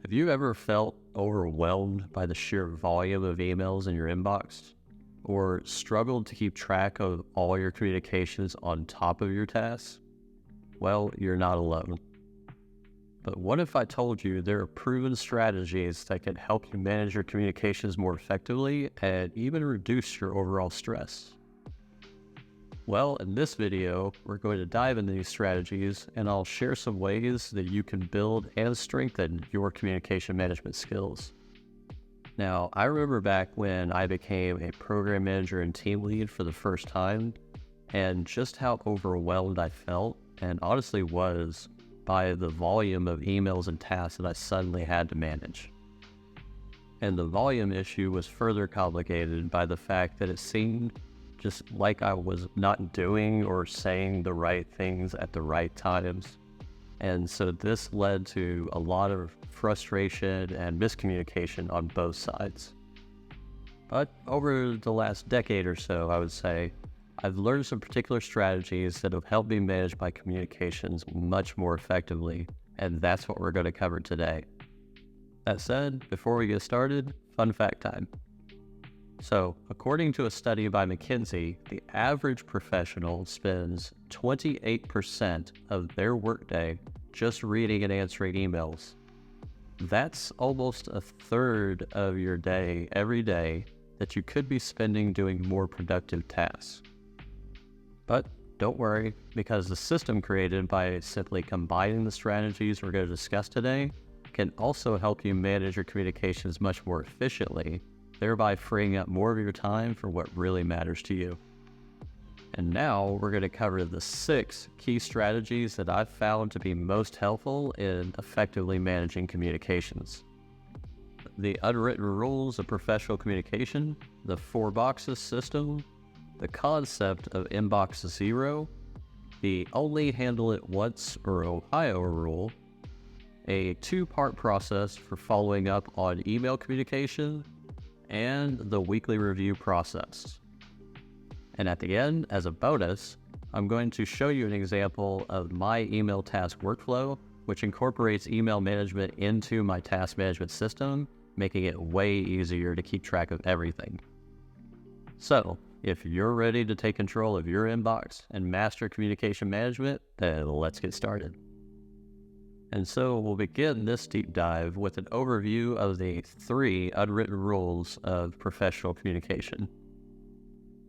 Have you ever felt overwhelmed by the sheer volume of emails in your inbox? Or struggled to keep track of all your communications on top of your tasks? Well, you're not alone. But what if I told you there are proven strategies that can help you manage your communications more effectively and even reduce your overall stress? Well, in this video, we're going to dive into these strategies and I'll share some ways that you can build and strengthen your communication management skills. Now, I remember back when I became a program manager and team lead for the first time, and just how overwhelmed I felt, and honestly was, by the volume of emails and tasks that I suddenly had to manage. And the volume issue was further complicated by the fact that it seemed just like I was not doing or saying the right things at the right times. And so this led to a lot of frustration and miscommunication on both sides. But over the last decade or so, I would say, I've learned some particular strategies that have helped me manage my communications much more effectively, and that's what we're going to cover today. That said, before we get started, fun fact time. So, according to a study by McKinsey, the average professional spends 28% of their workday just reading and answering emails. That's almost a third of your day every day that you could be spending doing more productive tasks. But don't worry, because the system created by simply combining the strategies we're going to discuss today can also help you manage your communications much more efficiently, thereby freeing up more of your time for what really matters to you. And now we're going to cover the 6 key strategies that I've found to be most helpful in effectively managing communications. The unwritten rules of professional communication, the 4 boxes system, the concept of inbox zero, the only handle it once or Ohio rule, a 2-part process for following up on email communication, and the weekly review process. And at the end, as a bonus, I'm going to show you an example of my email task workflow, which incorporates email management into my task management system, making it way easier to keep track of everything. So, if you're ready to take control of your inbox and master communication management, then let's get started. And so we'll begin this deep dive with an overview of the 3 unwritten rules of professional communication.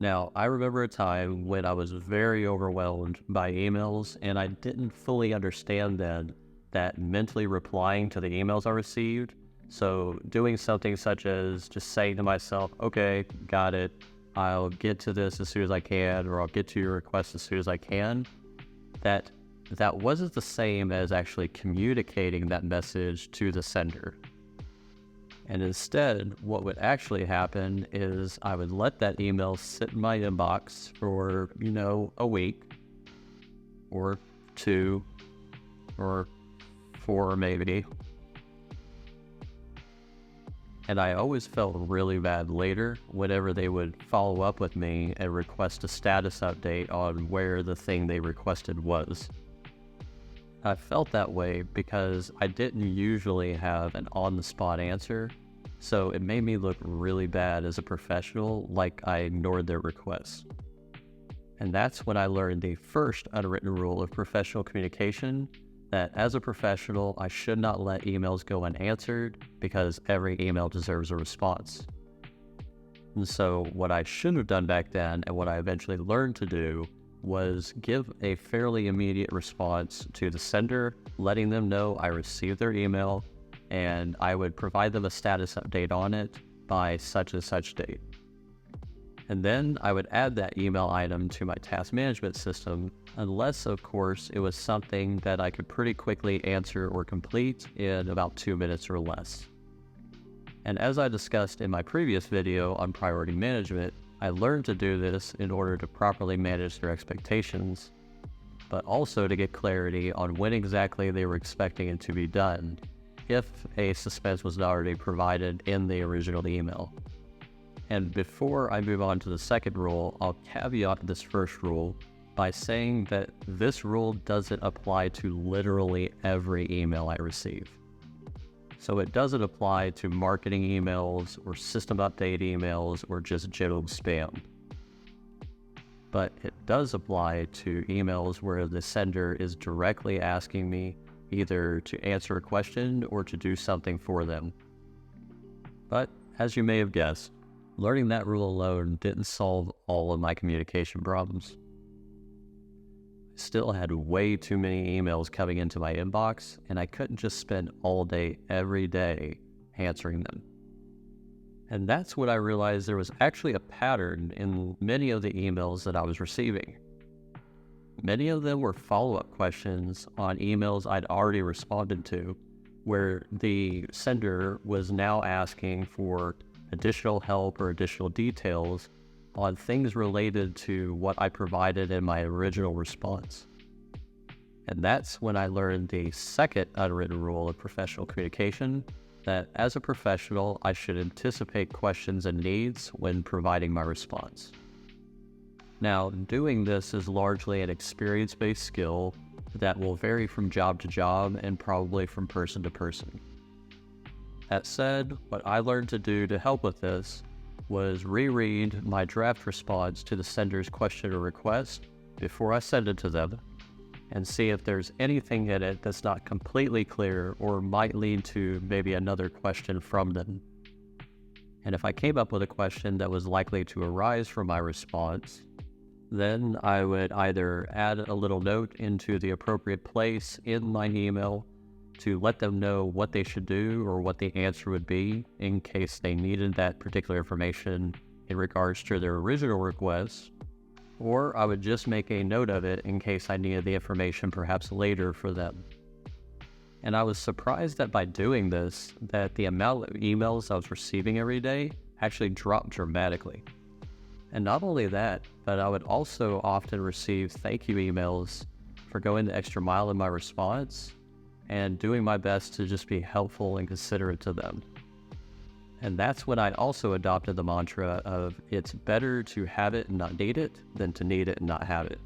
Now, I remember a time when I was very overwhelmed by emails and I didn't fully understand then that mentally replying to the emails I received, so doing something such as just saying to myself, okay, got it, I'll get to this as soon as I can, or I'll get to your request as soon as I can, that wasn't the same as actually communicating that message to the sender. And instead, what would actually happen is I would let that email sit in my inbox for, a week, or 2, or 4 maybe. And I always felt really bad later whenever they would follow up with me and request a status update on where the thing they requested was. I felt that way because I didn't usually have an on-the-spot answer, so it made me look really bad as a professional, like I ignored their requests. And that's when I learned the first unwritten rule of professional communication, that as a professional, I should not let emails go unanswered because every email deserves a response. And so what I should have done back then, and what I eventually learned to do, was give a fairly immediate response to the sender, letting them know I received their email, and I would provide them a status update on it by such and such date. And then I would add that email item to my task management system, unless, of course, it was something that I could pretty quickly answer or complete in about 2 minutes or less. And as I discussed in my previous video on priority management, I learned to do this in order to properly manage their expectations, but also to get clarity on when exactly they were expecting it to be done, if a suspense was already provided in the original email. And before I move on to the second rule, I'll caveat this first rule by saying that this rule doesn't apply to literally every email I receive. So it doesn't apply to marketing emails or system update emails or just general spam. But it does apply to emails where the sender is directly asking me either to answer a question or to do something for them. But as you may have guessed, learning that rule alone didn't solve all of my communication problems. I still had way too many emails coming into my inbox, and I couldn't just spend all day, every day, answering them. And that's when I realized there was actually a pattern in many of the emails that I was receiving. Many of them were follow-up questions on emails I'd already responded to, where the sender was now asking for additional help or additional details on things related to what I provided in my original response. And that's when I learned the second unwritten rule of professional communication, that as a professional, I should anticipate questions and needs when providing my response. Now, doing this is largely an experience-based skill that will vary from job to job and probably from person to person. That said, what I learned to do to help with this was reread my draft response to the sender's question or request before I send it to them, and see if there's anything in it that's not completely clear or might lead to maybe another question from them. And if I came up with a question that was likely to arise from my response, then I would either add a little note into the appropriate place in my email to let them know what they should do or what the answer would be in case they needed that particular information in regards to their original request, or I would just make a note of it in case I needed the information perhaps later for them. And I was surprised that by doing this, that the amount of emails I was receiving every day actually dropped dramatically. And not only that, but I would also often receive thank you emails for going the extra mile in my response and doing my best to just be helpful and considerate to them. And that's when I also adopted the mantra of it's better to have it and not need it than to need it and not have it.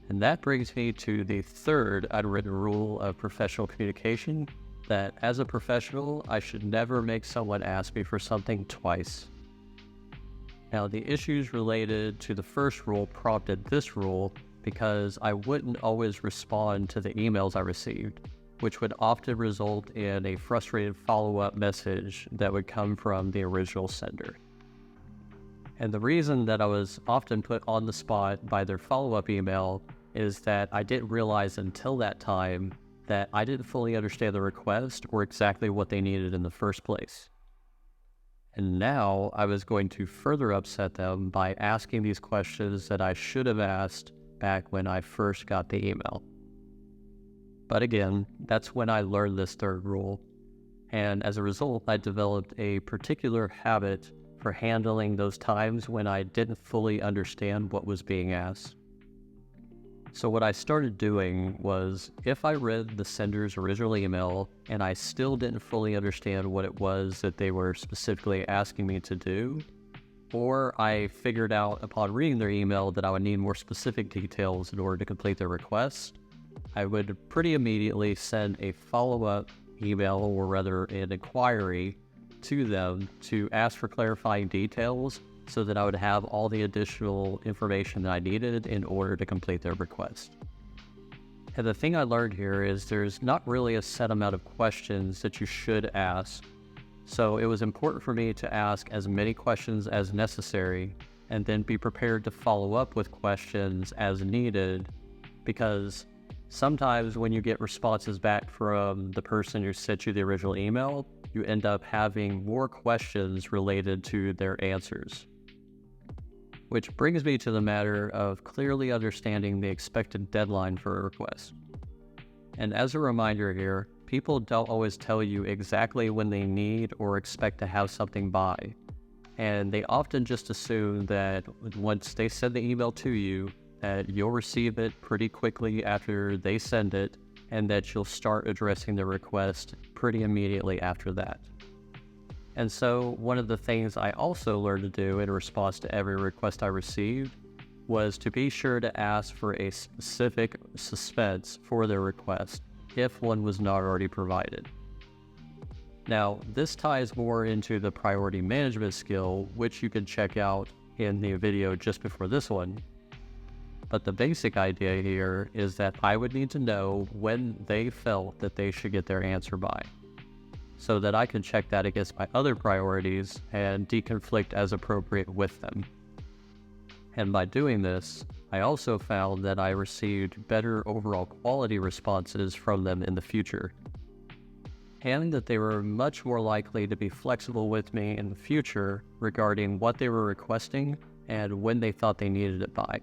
And that brings me to the third unwritten rule of professional communication, that as a professional, I should never make someone ask me for something twice. Now, the issues related to the first rule prompted this rule because I wouldn't always respond to the emails I received, which would often result in a frustrated follow-up message that would come from the original sender. And the reason that I was often put on the spot by their follow-up email is that I didn't realize until that time that I didn't fully understand the request or exactly what they needed in the first place. And now I was going to further upset them by asking these questions that I should have asked back when I first got the email. But again, that's when I learned this third rule. And as a result, I developed a particular habit for handling those times when I didn't fully understand what was being asked. So what I started doing was, if I read the sender's original email and I still didn't fully understand what it was that they were specifically asking me to do, or I figured out upon reading their email that I would need more specific details in order to complete their request, I would pretty immediately send a follow-up email, or rather an inquiry, to them to ask for clarifying details so that I would have all the additional information that I needed in order to complete their request. And the thing I learned here is there's not really a set amount of questions that you should ask. So it was important for me to ask as many questions as necessary and then be prepared to follow up with questions as needed, because sometimes when you get responses back from the person who sent you the original email, you end up having more questions related to their answers. Which brings me to the matter of clearly understanding the expected deadline for a request. And as a reminder here, people don't always tell you exactly when they need or expect to have something by. And they often just assume that once they send the email to you, that you'll receive it pretty quickly after they send it, and that you'll start addressing the request pretty immediately after that. And so one of the things I also learned to do in response to every request I received was to be sure to ask for a specific suspense for their request if one was not already provided. Now, this ties more into the priority management skill, which you can check out in the video just before this one. But the basic idea here is that I would need to know when they felt that they should get their answer by, so that I can check that against my other priorities and deconflict as appropriate with them. And by doing this, I also found that I received better overall quality responses from them in the future, and that they were much more likely to be flexible with me in the future regarding what they were requesting and when they thought they needed it by.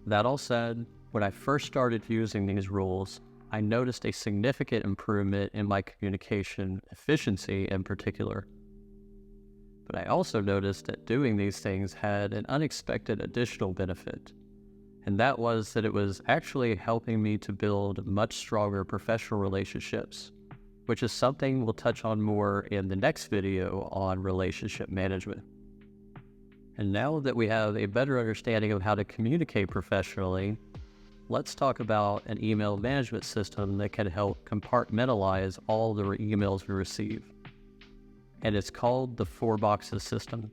That all said, when I first started using these rules, I noticed a significant improvement in my communication efficiency in particular. But I also noticed that doing these things had an unexpected additional benefit, and that was that it was actually helping me to build much stronger professional relationships, which is something we'll touch on more in the next video on relationship management. And now that we have a better understanding of how to communicate professionally, let's talk about an email management system that can help compartmentalize all the emails we receive. And it's called the 4 boxes system.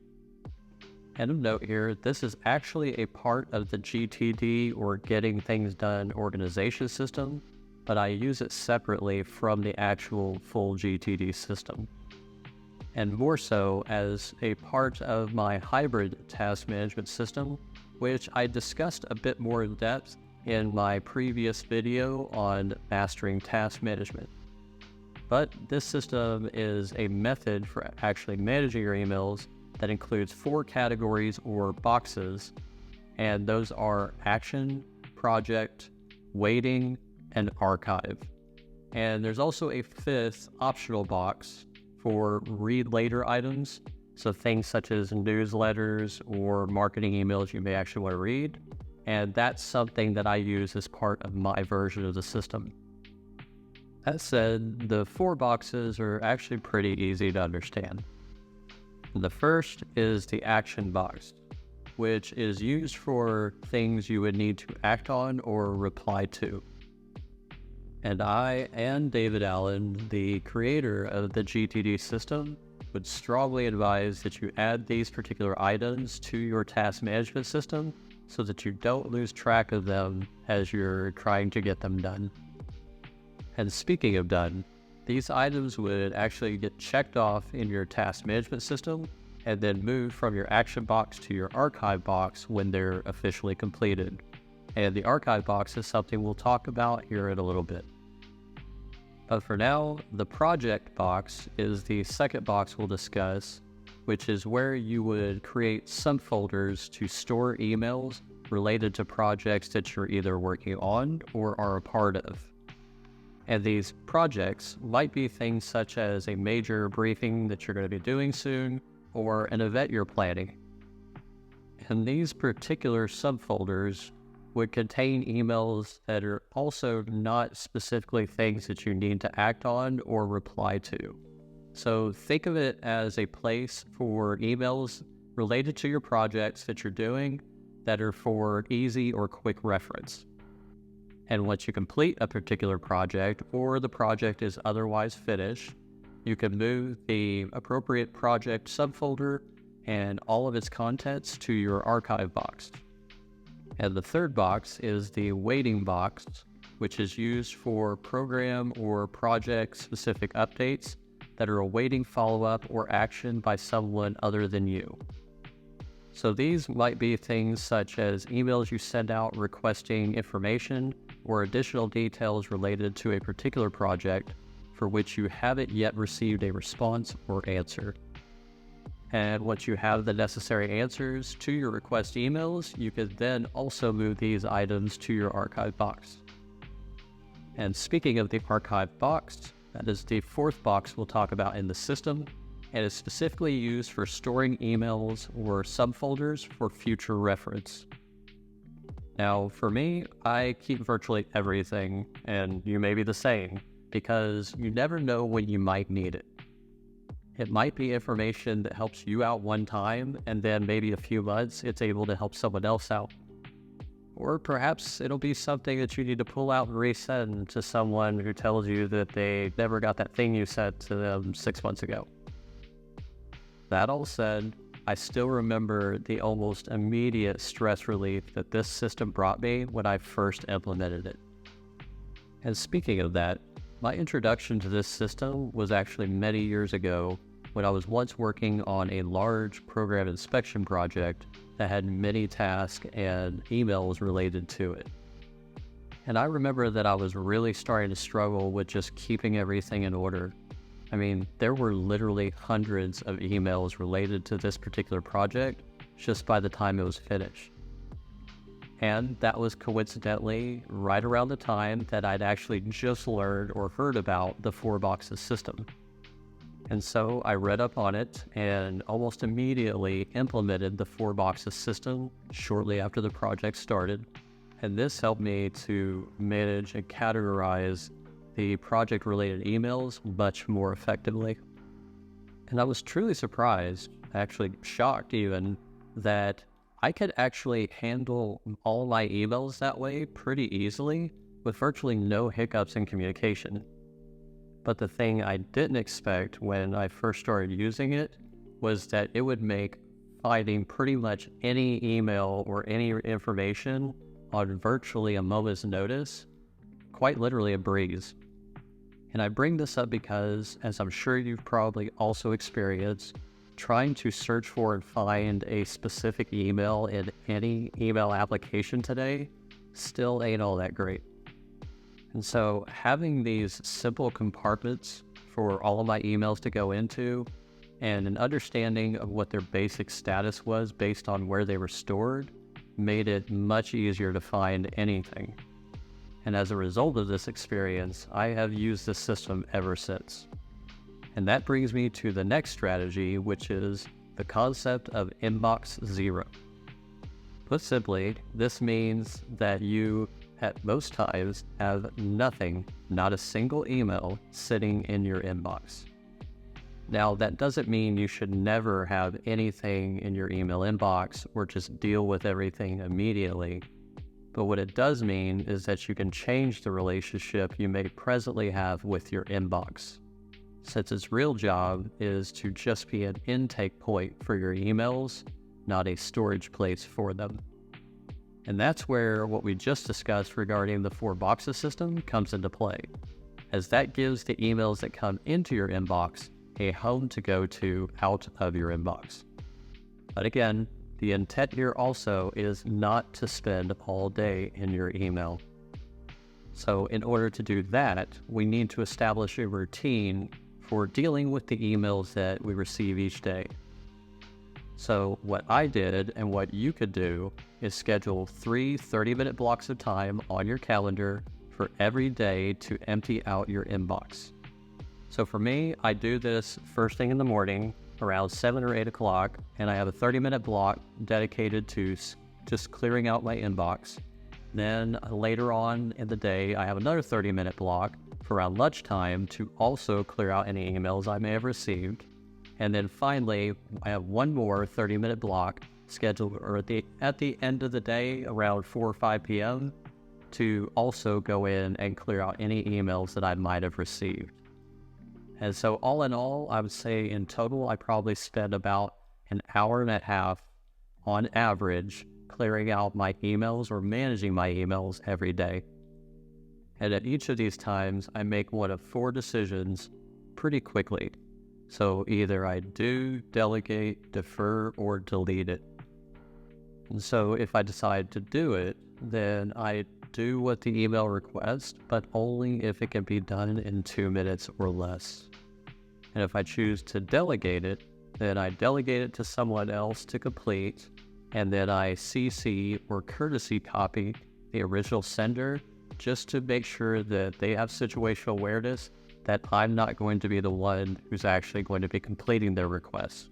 And of note here, this is actually a part of the GTD, or Getting Things Done organization system, but I use it separately from the actual full GTD system, and more so as a part of my hybrid task management system, which I discussed a bit more in depth in my previous video on mastering task management. But this system is a method for actually managing your emails that includes 4 categories or boxes, and those are action, project, waiting, and archive. And there's also a 5th optional box for read later items, so things such as newsletters or marketing emails you may actually want to read, and that's something that I use as part of my version of the system. That said, the 4 boxes are actually pretty easy to understand. The first is the action box, which is used for things you would need to act on or reply to. And I and David Allen, the creator of the GTD system, would strongly advise that you add these particular items to your task management system so that you don't lose track of them as you're trying to get them done. And speaking of done, these items would actually get checked off in your task management system and then moved from your action box to your archive box when they're officially completed. And the archive box is something we'll talk about here in a little bit. But for now, the project box is the second box we'll discuss, which is where you would create subfolders to store emails related to projects that you're either working on or are a part of. And these projects might be things such as a major briefing that you're going to be doing soon, or an event you're planning. And these particular subfolders would contain emails that are also not specifically things that you need to act on or reply to. So think of it as a place for emails related to your projects that you're doing that are for easy or quick reference. And once you complete a particular project or the project is otherwise finished, you can move the appropriate project subfolder and all of its contents to your archive box. And the third box is the waiting box, which is used for program or project-specific updates that are awaiting follow-up or action by someone other than you. So these might be things such as emails you send out requesting information or additional details related to a particular project for which you haven't yet received a response or answer. And once you have the necessary answers to your request emails, you can then also move these items to your archive box. And speaking of the archive box, that is the 4th box we'll talk about in the system, and is specifically used for storing emails or subfolders for future reference. Now, for me, I keep virtually everything, and you may be the same, because you never know when you might need it. It might be information that helps you out one time, and then maybe a few months it's able to help someone else out. Or perhaps it'll be something that you need to pull out and resend to someone who tells you that they never got that thing you sent to them 6 months ago. That all said, I still remember the almost immediate stress relief that this system brought me when I first implemented it. And speaking of that, my introduction to this system was actually many years ago when I was once working on a large program inspection project that had many tasks and emails related to it. And I remember that I was really starting to struggle with just keeping everything in order. I mean, there were literally hundreds of emails related to this particular project just by the time it was finished. And that was coincidentally right around the time that I'd actually just learned or heard about the 4Boxes system. And so I read up on it and almost immediately implemented the 4Boxes system shortly after the project started. And this helped me to manage and categorize the project-related emails much more effectively. And I was truly surprised, actually shocked even, that I could actually handle all my emails that way pretty easily with virtually no hiccups in communication. But the thing I didn't expect when I first started using it was that it would make finding pretty much any email or any information on virtually a moment's notice quite literally a breeze. And I bring this up because, as I'm sure you've probably also experienced, trying to search for and find a specific email in any email application today still ain't all that great. And so having these simple compartments for all of my emails to go into and an understanding of what their basic status was based on where they were stored made it much easier to find anything. And as a result of this experience, I have used this system ever since. And that brings me to the next strategy, which is the concept of inbox zero. Put simply, this means that you, at most times, have nothing, not a single email, sitting in your inbox. Now, that doesn't mean you should never have anything in your email inbox or just deal with everything immediately. But what it does mean is that you can change the relationship you may presently have with your inbox, since its real job is to just be an intake point for your emails, not a storage place for them. And that's where what we just discussed regarding the 4Boxes system comes into play, as that gives the emails that come into your inbox a home to go to out of your inbox. But again, the intent here also is not to spend all day in your email. So in order to do that, we need to establish a routine for dealing with the emails that we receive each day. So what I did and what you could do is schedule 3 30-minute blocks of time on your calendar for every day to empty out your inbox. So for me, I do this first thing in the morning around 7 or 8 o'clock, and I have a 30-minute block dedicated to just clearing out my inbox. Then later on in the day, I have another 30-minute block for around lunchtime to also clear out any emails I may have received. And then finally, I have one more 30-minute block scheduled at the end of the day around 4 or 5 p.m. to also go in and clear out any emails that I might have received. And so all in all, I would say in total, I probably spend about an hour and a half on average clearing out my emails or managing my emails every day. And at each of these times, I make one of 4 decisions pretty quickly. So either I do, delegate, defer, or delete it. And so if I decide to do it, then I do what the email requests, but only if it can be done in 2 minutes or less. And if I choose to delegate it, then I delegate it to someone else to complete, and then I CC or courtesy copy the original sender just to make sure that they have situational awareness that I'm not going to be the one who's actually going to be completing their request.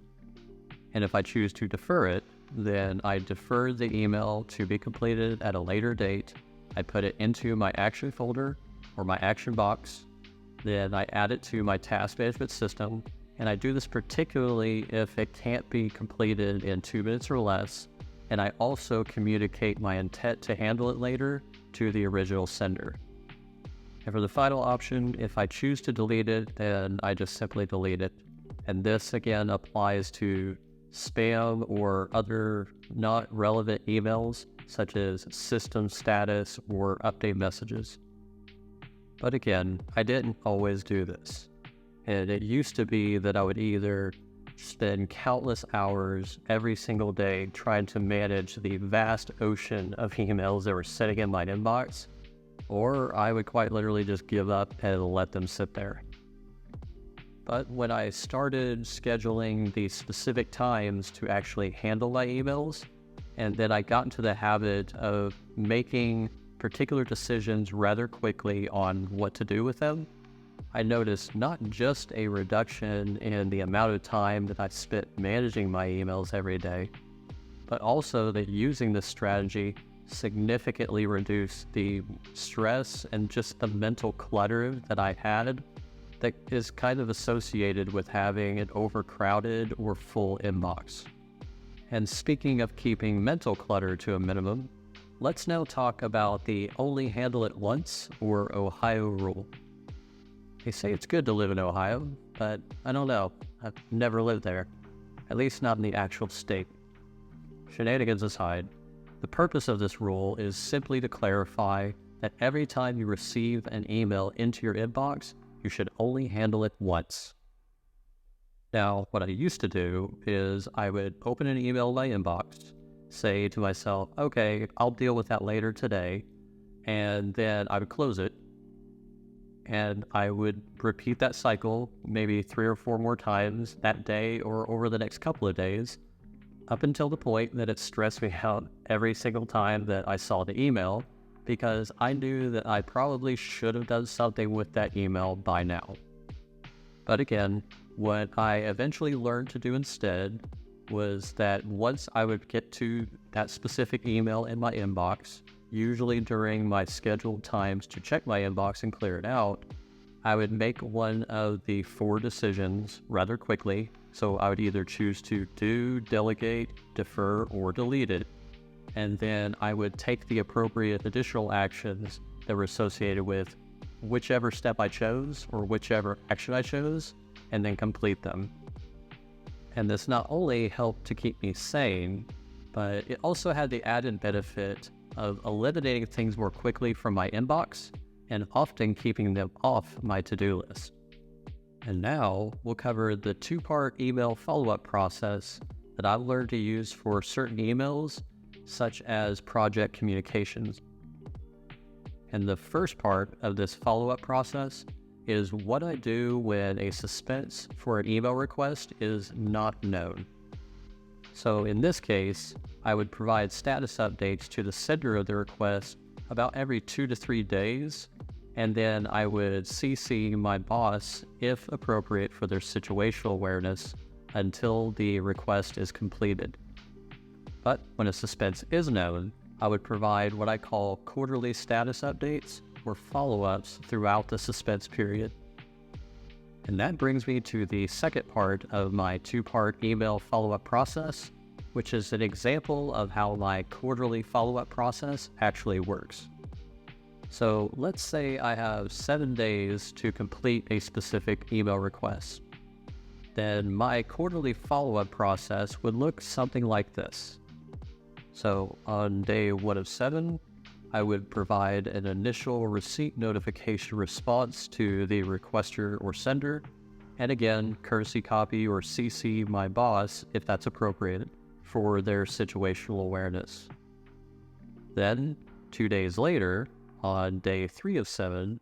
And if I choose to defer it, then I defer the email to be completed at a later date. I put it into my action folder or my action box. Then I add it to my task management system. And I do this particularly if it can't be completed in 2 minutes or less, and I also communicate my intent to handle it later to the original sender. And for the final option, if I choose to delete it, then I just simply delete it. And this again applies to spam or other not relevant emails, such as system status or update messages. But again, I didn't always do this. And it used to be that I would either spend countless hours every single day trying to manage the vast ocean of emails that were sitting in my inbox, or I would quite literally just give up and let them sit there. But when I started scheduling the specific times to actually handle my emails, and then I got into the habit of making particular decisions rather quickly on what to do with them, I noticed not just a reduction in the amount of time that I spent managing my emails every day, but also that using this strategy significantly reduced the stress and just the mental clutter that I had that is kind of associated with having an overcrowded or full inbox. And speaking of keeping mental clutter to a minimum, let's now talk about the only handle it once or Ohio rule. They say it's good to live in Ohio, but I don't know. I've never lived there, at least not in the actual state. Shenanigans aside, the purpose of this rule is simply to clarify that every time you receive an email into your inbox, you should only handle it once. Now, what I used to do is I would open an email in my inbox, say to myself, okay, I'll deal with that later today, and then I would close it, and I would repeat that cycle maybe 3 or 4 more times that day or over the next couple of days, up until the point that it stressed me out every single time that I saw the email, because I knew that I probably should have done something with that email by now. But again, what I eventually learned to do instead was that once I would get to that specific email in my inbox, usually during my scheduled times to check my inbox and clear it out, I would make one of the 4 decisions rather quickly. So I would either choose to do, delegate, defer, or delete it. And then I would take the appropriate additional actions that were associated with whichever step I chose or whichever action I chose, and then complete them. And this not only helped to keep me sane, but it also had the added benefit of eliminating things more quickly from my inbox and often keeping them off my to-do list. And now we'll cover the 2-part email follow-up process that I've learned to use for certain emails, such as project communications. And the first part of this follow-up process is what I do when a suspense for an email request is not known. So in this case, I would provide status updates to the sender of the request about every 2 to 3 days, and then I would CC my boss, if appropriate for their situational awareness, until the request is completed. But when a suspense is known, I would provide what I call quarterly status updates or follow-ups throughout the suspense period. And that brings me to the second part of my 2-part email follow-up process, which is an example of how my quarterly follow-up process actually works. So let's say I have 7 days to complete a specific email request. Then my quarterly follow-up process would look something like this. So on day 1 of 7, I would provide an initial receipt notification response to the requester or sender, and again, courtesy copy or CC my boss if that's appropriate for their situational awareness. Then, 2 days later, on day 3 of 7,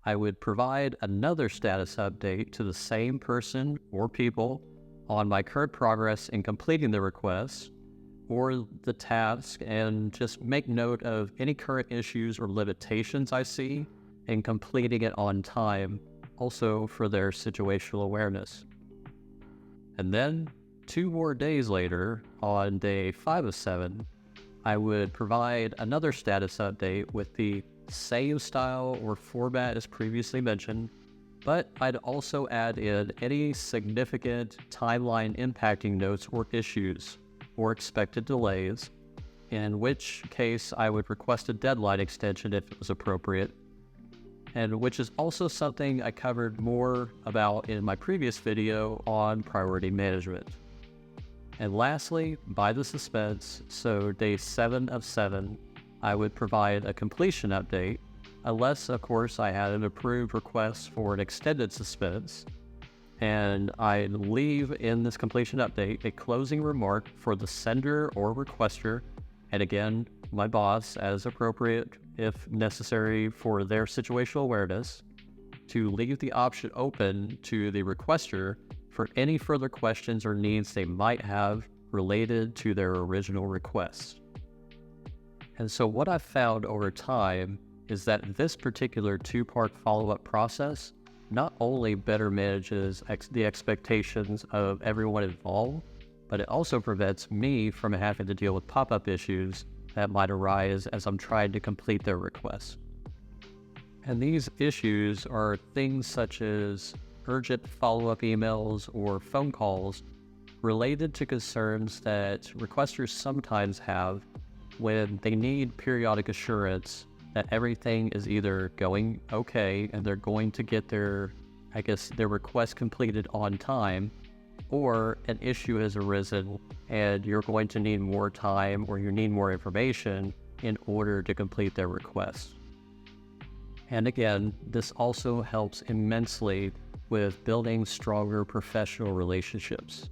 I would provide another status update to the same person or people on my current progress in completing the request or the task, and just make note of any current issues or limitations I see in completing it on time, also for their situational awareness. And then 2 more days later, on day 5 of 7, I would provide another status update with the same style or format as previously mentioned, but I'd also add in any significant timeline impacting notes or issues or expected delays in which case I would request a deadline extension if it was appropriate, and which is also something I covered more about in my previous video on priority management. And lastly, by the suspense, so day 7 of 7, I would provide a completion update, unless, of course, I had an approved request for an extended suspense, and I'd leave in this completion update a closing remark for the sender or requester, and again, my boss, as appropriate if necessary for their situational awareness, to leave the option open to the requester for any further questions or needs they might have related to their original request. And so what I've found over time is that this particular two-part follow-up process not only better manages the expectations of everyone involved, but it also prevents me from having to deal with pop-up issues that might arise as I'm trying to complete their request. And these issues are things such as urgent follow-up emails or phone calls related to concerns that requesters sometimes have when they need periodic assurance that everything is either going okay and they're going to get their request completed on time, or an issue has arisen and you're going to need more time or you need more information in order to complete their request. And again, this also helps immensely with building stronger professional relationships.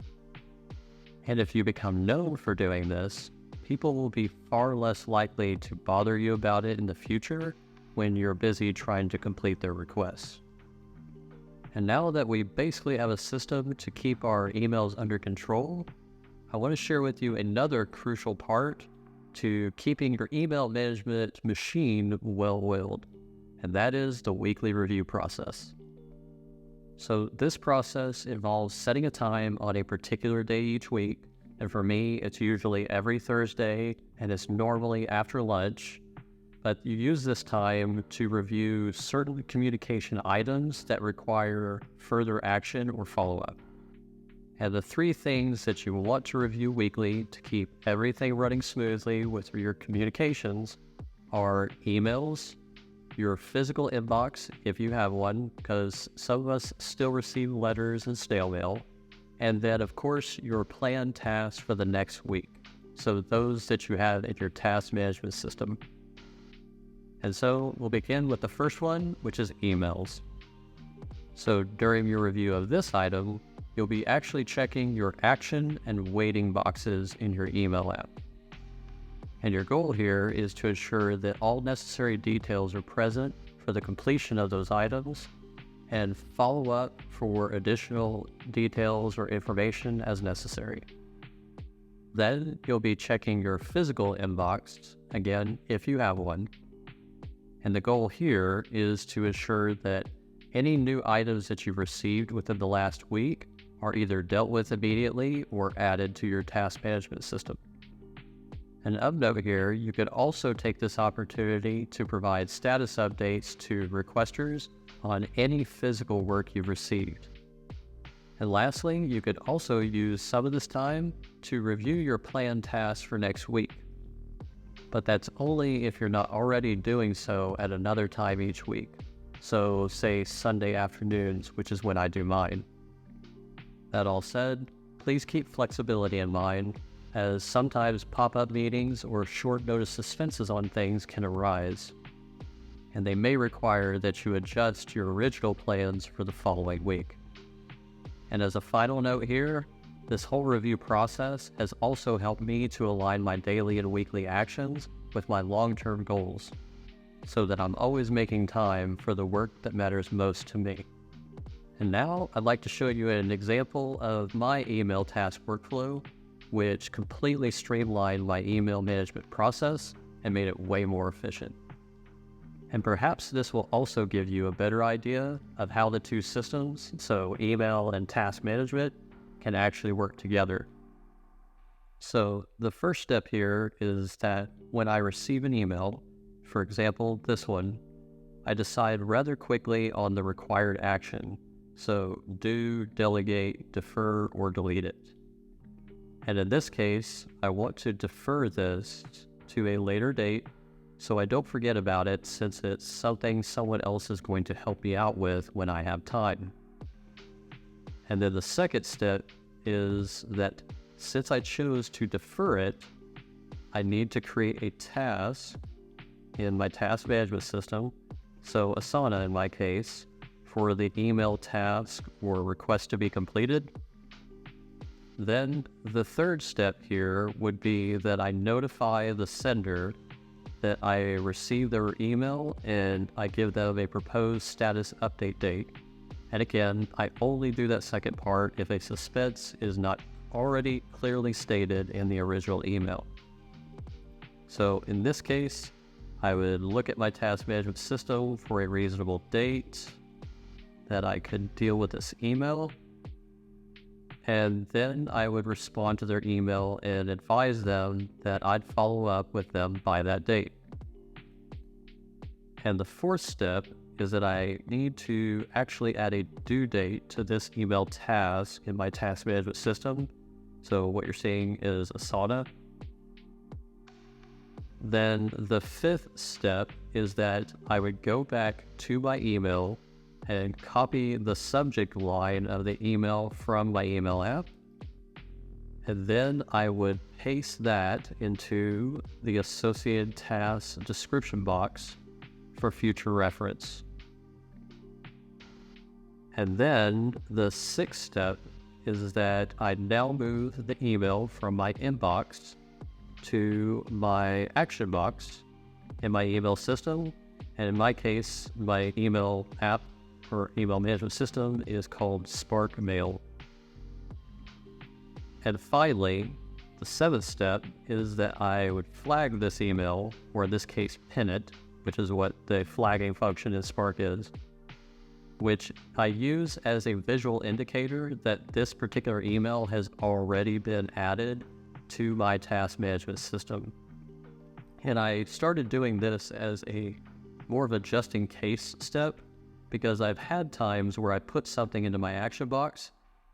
And if you become known for doing this, people will be far less likely to bother you about it in the future when you're busy trying to complete their requests. And now that we basically have a system to keep our emails under control, I want to share with you another crucial part to keeping your email management machine well-oiled, and that is the weekly review process. So this process involves setting a time on a particular day each week, and for me, it's usually every Thursday, and it's normally after lunch. But you use this time to review certain communication items that require further action or follow-up. And the 3 things that you want to review weekly to keep everything running smoothly with your communications are emails, your physical inbox, if you have one, because some of us still receive letters and snail mail, and then, of course, your planned tasks for the next week. So those that you have in your task management system. And so we'll begin with the first one, which is emails. So during your review of this item, you'll be actually checking your action and waiting boxes in your email app. And your goal here is to ensure that all necessary details are present for the completion of those items and follow up for additional details or information as necessary. Then you'll be checking your physical inbox, again, if you have one. And the goal here is to ensure that any new items that you've received within the last week are either dealt with immediately or added to your task management system. And of note here, you could also take this opportunity to provide status updates to requesters on any physical work you've received. And lastly, you could also use some of this time to review your planned tasks for next week. But that's only if you're not already doing so at another time each week. So say Sunday afternoons, which is when I do mine. That all said, please keep flexibility in mind, as sometimes pop-up meetings or short notice suspenses on things can arise, and they may require that you adjust your original plans for the following week. And as a final note here, this whole review process has also helped me to align my daily and weekly actions with my long-term goals, so that I'm always making time for the work that matters most to me. And now I'd like to show you an example of my email task workflow, which completely streamlined my email management process and made it way more efficient. And perhaps this will also give you a better idea of how the two systems, so email and task management, can actually work together. So the first step here is that when I receive an email, for example, this one, I decide rather quickly on the required action. So do, delegate, defer, or delete it. And in this case, I want to defer this to a later date so I don't forget about it, since it's something someone else is going to help me out with when I have time. And then the second step is that since I chose to defer it, I need to create a task in my task management system, so Asana in my case, for the email task or request to be completed. Then the third step here would be that I notify the sender that I received their email and I give them a proposed status update date. And again, I only do that second part if a suspense is not already clearly stated in the original email. So in this case, I would look at my task management system for a reasonable date that I could deal with this email. And then I would respond to their email and advise them that I'd follow up with them by that date. And the fourth step is that I need to actually add a due date to this email task in my task management system. So what you're seeing is Asana. Then the fifth step is that I would go back to my email and copy the subject line of the email from my email app. And then I would paste that into the associated task description box for future reference. And then the sixth step is that I now move the email from my inbox to my action box in my email system. And in my case, my email app or email management system is called Spark Mail. And finally, the seventh step is that I would flag this email, or in this case, pin it, which is what the flagging function in Spark is, which I use as a visual indicator that this particular email has already been added to my task management system. And I started doing this as a more of a just in case step, because I've had times where I put something into my action box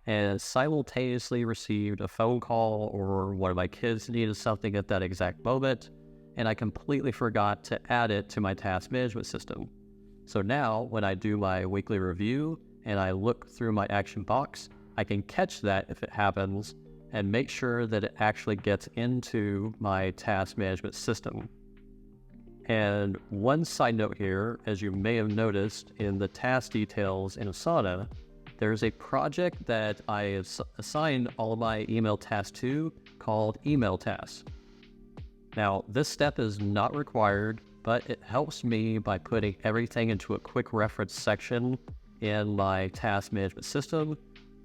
and simultaneously received a phone call or one of my kids needed something at that exact moment, and I completely forgot to add it to my task management system. So now when I do my weekly review and I look through my action box, I can catch that if it happens and make sure that it actually gets into my task management system. And one side note here, as you may have noticed in the task details in Asana, there's a project that I have assigned all of my email tasks to called Email Tasks. Now, this step is not required, but it helps me by putting everything into a quick reference section in my task management system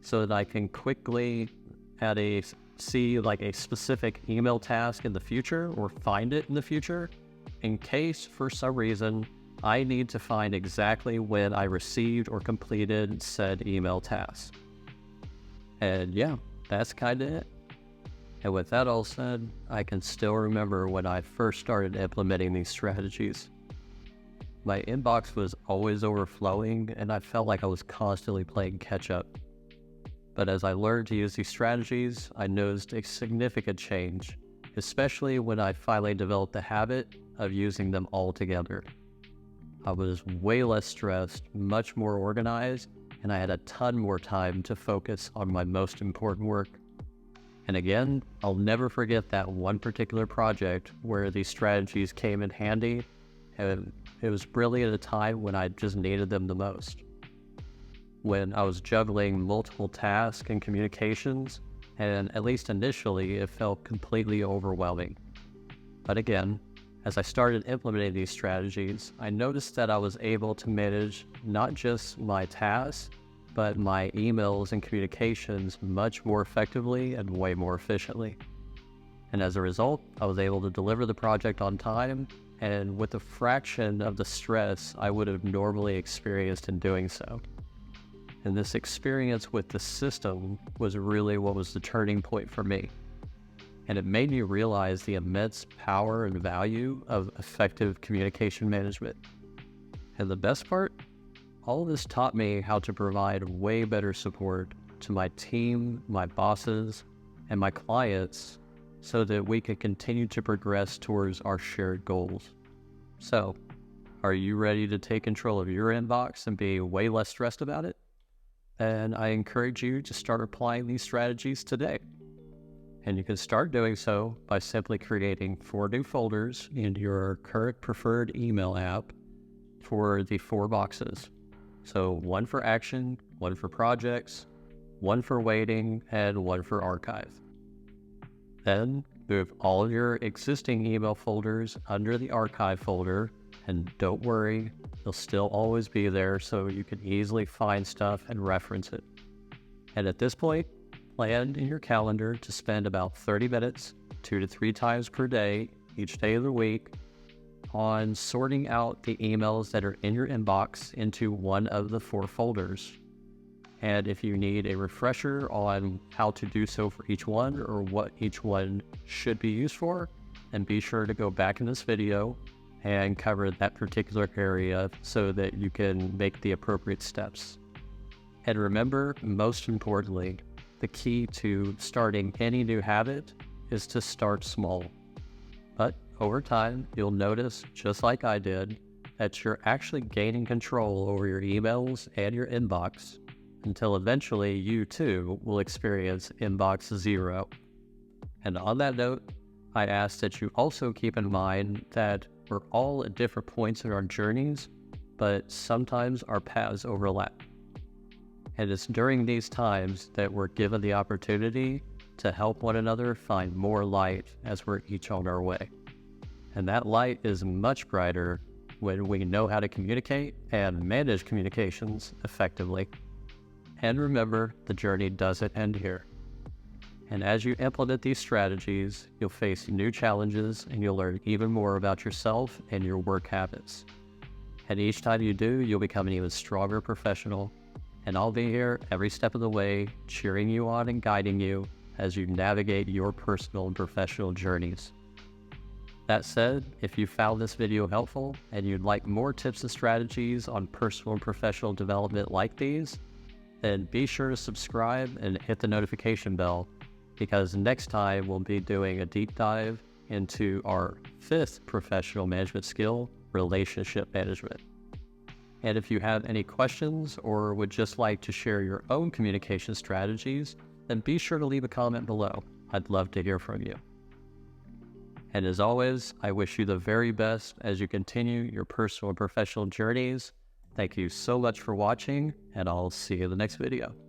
so that I can quickly see like a specific email task in the future or find it in the future in case for some reason I need to find exactly when I received or completed said email task. And yeah, that's kind of it. And with that all said, I can still remember when I first started implementing these strategies. My inbox was always overflowing and I felt like I was constantly playing catch up. But as I learned to use these strategies, I noticed a significant change, especially when I finally developed the habit of using them all together. I was way less stressed, much more organized, and I had a ton more time to focus on my most important work. And again, I'll never forget that one particular project where these strategies came in handy, and it was really at a time when I just needed them the most. When I was juggling multiple tasks and communications, and at least initially, it felt completely overwhelming. But again, as I started implementing these strategies, I noticed that I was able to manage not just my tasks, but my emails and communications much more effectively and way more efficiently. And as a result, I was able to deliver the project on time and with a fraction of the stress I would have normally experienced in doing so. And this experience with the system was really what was the turning point for me. And it made me realize the immense power and value of effective communication management. And the best part, all of this taught me how to provide way better support to my team, my bosses, and my clients so that we can continue to progress towards our shared goals. So, are you ready to take control of your inbox and be way less stressed about it? And I encourage you to start applying these strategies today. And you can start doing so by simply creating 4 new folders in your current preferred email app for the 4 boxes. So 1 for action, 1 for projects, 1 for waiting, and 1 for archive. Then move all of your existing email folders under the archive folder, and don't worry, they'll still always be there so you can easily find stuff and reference it. And at this point, plan in your calendar to spend about 30 minutes, 2 to 3 times per day, each day of the week, on sorting out the emails that are in your inbox into one of the 4 folders. And if you need a refresher on how to do so for each one or what each one should be used for, then be sure to go back in this video and cover that particular area so that you can make the appropriate steps. And remember, most importantly, the key to starting any new habit is to start small. But over time, you'll notice, just like I did, that you're actually gaining control over your emails and your inbox until eventually you too will experience inbox zero. And on that note, I ask that you also keep in mind that we're all at different points in our journeys, but sometimes our paths overlap. And it's during these times that we're given the opportunity to help one another find more light as we're each on our way. And that light is much brighter when we know how to communicate and manage communications effectively. And remember, the journey doesn't end here. And as you implement these strategies, you'll face new challenges and you'll learn even more about yourself and your work habits. And each time you do, you'll become an even stronger professional. And I'll be here every step of the way, cheering you on and guiding you as you navigate your personal and professional journeys. That said, if you found this video helpful and you'd like more tips and strategies on personal and professional development like these, then be sure to subscribe and hit the notification bell, because next time we'll be doing a deep dive into our 5th professional management skill, relationship management. And if you have any questions or would just like to share your own communication strategies, then be sure to leave a comment below. I'd love to hear from you. And as always, I wish you the very best as you continue your personal and professional journeys. Thank you so much for watching, and I'll see you in the next video.